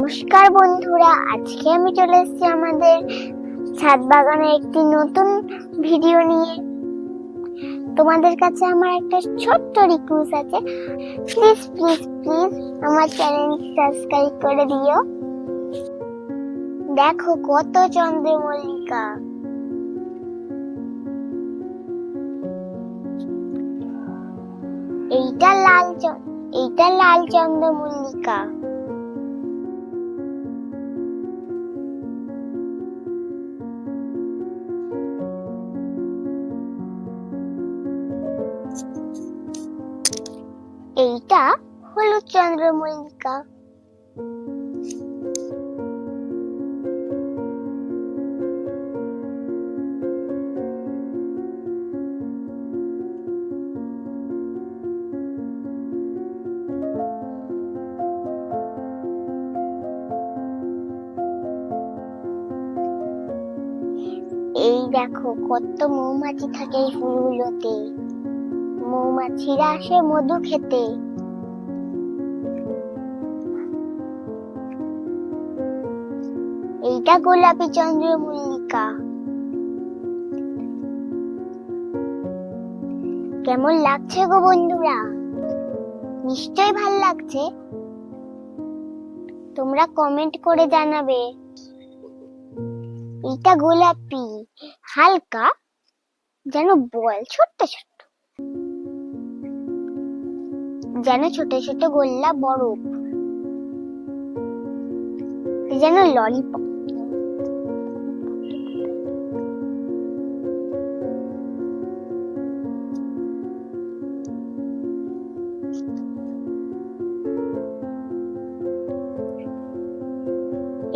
নমস্কার বন্ধুরা, আজকে আমি চলে এসেছি আমাদের ছাদ বাগানের একটি নতুন ভিডিও নিয়ে। তোমাদের কাছে আমার একটা ছোট্ট রিকোয়েস্ট আছে, প্লিজ প্লিজ প্লিজ আমার চ্যানেলটি সাবস্ক্রাইব করে দিও। দেখো কত চন্দ্রমল্লিকা, এইটা লাল চন্দ্রমল্লিকা। এইটা হলুদ চন্দ্রমল্লিকা। এই দেখো কত মৌমাছি থাকে এই ফুলগুলোতে, মৌমাছিরা আসে মধু খেতে। এইটা গোলাপি চন্দ্রমল্লিকা। কেমন লাগছে গো বন্ধুরা? নিশ্চয়ই ভাল লাগছে, তোমরা কমেন্ট করে জানাবে। এইটা গোলাপি, হালকা যেন বল, ছোট্ট ছোট্ট, যেন ছোট ছোট গোল্লা বরফ, যেন ললিপপ।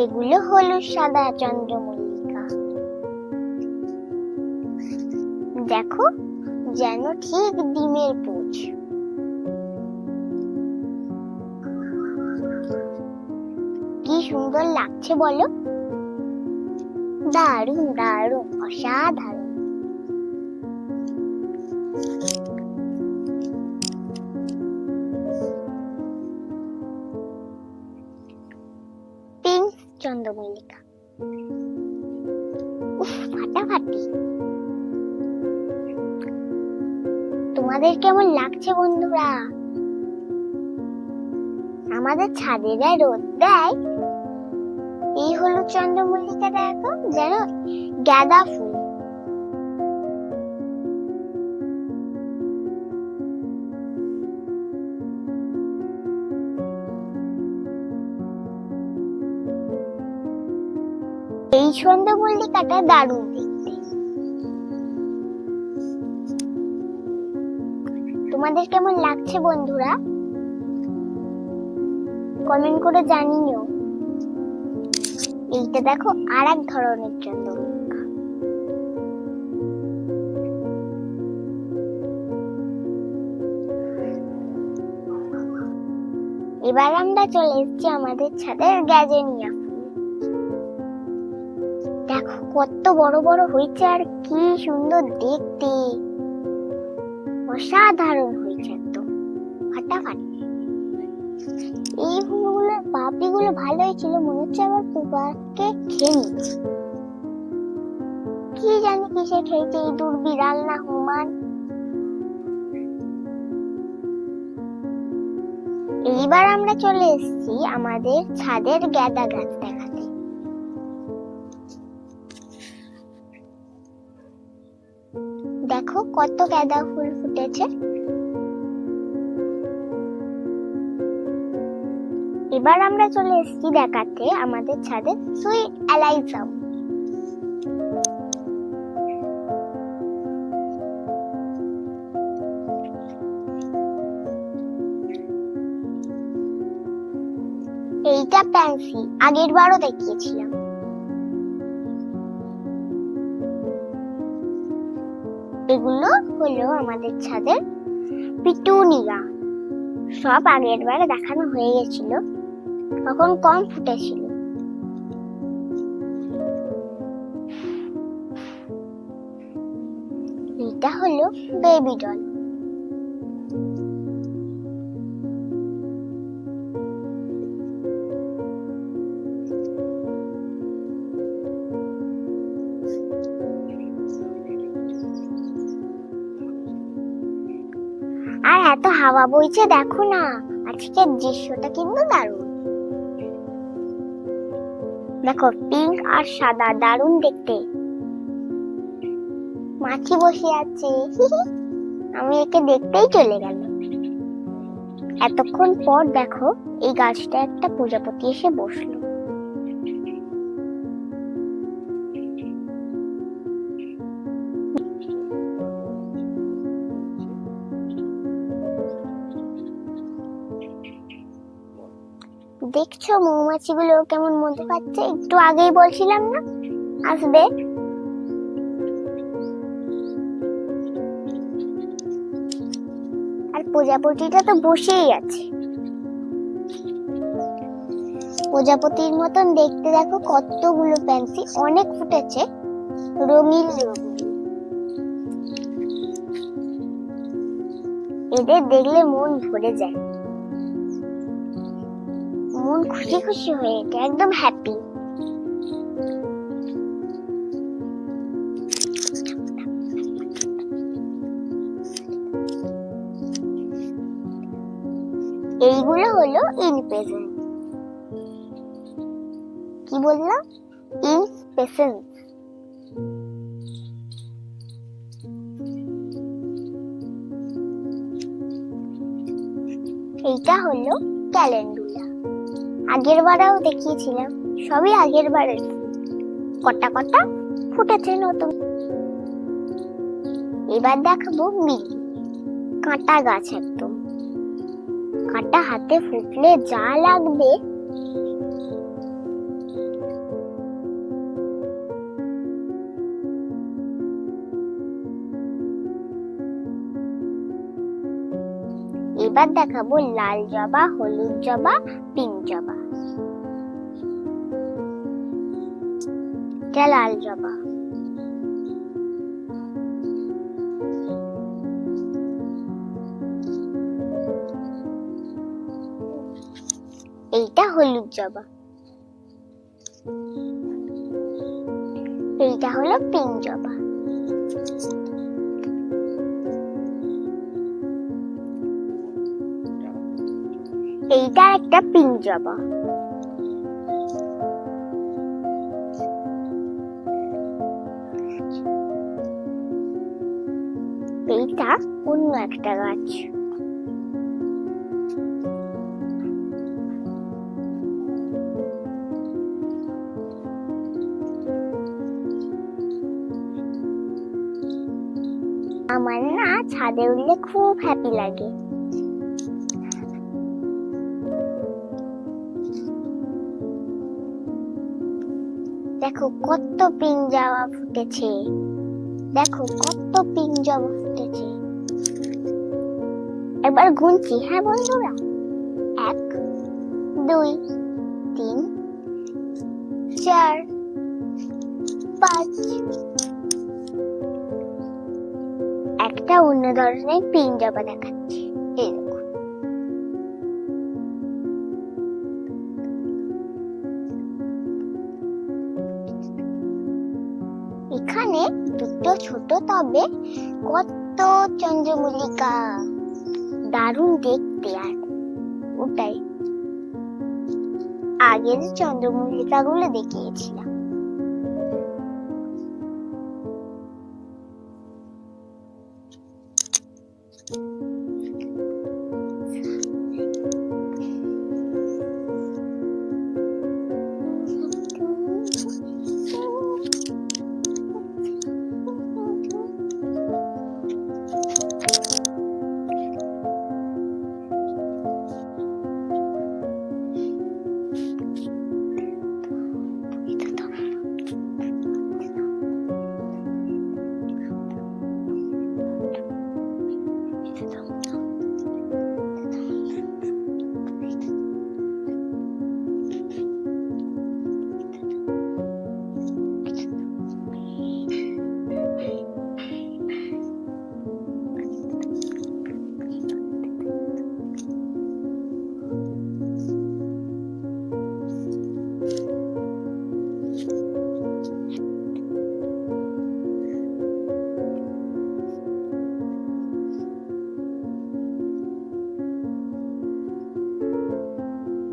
এগুলো হলো সাদা চন্দ্রমল্লিকা। দেখো যেন ঠিক ডিমের পুঁজ। কি সুন্দর লাগছে বলো? দারুণ দারুণ, অসাধারণ। পিঙ্ক চন্দ্রমল্লিকা, উফ ফাটাফাটি। তোমাদের কেমন লাগছে বন্ধুরা? আমাদের ছাদে যা রোদ দেয়, এই হলুদ চন্দ্রমল্লিকা দেখো যেন গাঁদা ফুল। এই চন্দ্রমল্লিকাটা দারুণ দেখতে। তোমাদের কেমন লাগছে বন্ধুরা? কমেন্ট করে জানিও। এইটা দেখো আর এক ধরনের চন্দ্রমল্লিকা। এবার আমরা চলে এসেছি আমাদের ছাদের গ্যাজেনিয়া ফুল। দেখো কত বড় বড় হয়েছে, আর কি সুন্দর দেখতে, অসাধারণ হয়েছে, একদম ফাটাফাটি। এই ফুলগুলোর পাপড়িগুলো ভালোই ছিল, মনে হচ্ছে আবার পোকাকে খেয়ে নিচ্ছে। কি জানি কিসে খেয়েছে, ইঁদুর, বিড়াল না হুমান। এইবার আমরা চলে এসেছি আমাদের ছাদের গাঁদা গাছ দেখাতে। দেখো কত গাঁদা ফুল ফুটেছে। এবার আমরা চলে এসেছি দেখাতে আমাদের ছাদের সুইট অ্যালাইজাম। এইটা প্যান্সি, আগের বারও দেখিয়েছিলাম। এগুলো হলো আমাদের ছাদের পিটুনিয়া। সব আগের বারে দেখানো হয়ে গেছিল, তখন কম ফুটেছিল। এটা হলো বেবি ডল। হাওয়া বইছে দেখো না, আজকের দৃশ্যটা কিন্তু দারুণ। দেখো পিঙ্ক আর সাদা, দারুণ দেখতে। মাছি বসে আছে, আমি একে দেখতেই চলে গেল। এতক্ষণ পর দেখো এই গাছটা একটা প্রজাপতি এসে বসলো। দেখছো মৌমাছিগুলো কেমন মধু পাচ্ছে? একটু আগেই বলছিলাম না আসবে। আর প্রজাপতিটা তো বসেই আছে। প্রজাপতির মতন দেখতে দেখো কতগুলো প্যান্সি, অনেক ফুটেছে, রঙিন রঙিন। এদের দেখলে মন ভরে যায়, মন খুশি খুশি হয়ে যায়, একদম হ্যাপি। এইগুলো হলো ইনপেশেন্স। কি বললাম? ইনপেশেন্স। এইটা হলো ক্যালেন্ডুলা। আগের বারেও দেখিয়েছিলাম, সবই আগের বারের। কটা কটা ফুটেছে নতুন। এবার দেখাবো মিলি, কাঁটা গাছ একদম। কাঁটা হাতে ফুটলে যা লাগবে। এবার দেখাবো লাল জবা, হলুদ জবা, পিঙ্ক জবা। এটা লাল জবা। এইটা হলুদ জবা। এইটা হলো পিঙ্ক জবা। এইটা একটা পিঙ্ক জবা। এইটা অন্য একটা গাছ। আমার না ছাদে উঠলে খুব হ্যাপি লাগে। দেখো কত পিঙ্ক জবা ফুটেছে, দেখো কত পিঙ্ক জবা ফুটেছে। এবার গুনছি, হ্যাঁ বন্ধুরা, 1 2 3 4 5। একটা অন্য ধরনের পিঙ্ক জবা দেখাচ্ছি, এই দেখো। এখানে দুটো ছোট টবে কত চন্দ্রমল্লিকা, দারুণ দেখতে। আর ওটাই আগে যে চন্দ্রমল্লিকা গুলো দেখিয়েছিলাম।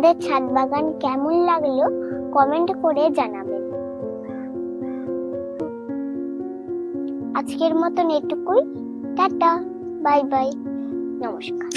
আমাদের ছাদ বাগান কেমন লাগলো কমেন্ট করে জানাবেন। আজকের মতন এটুকুই। টাটা, বাই বাই, নমস্কার।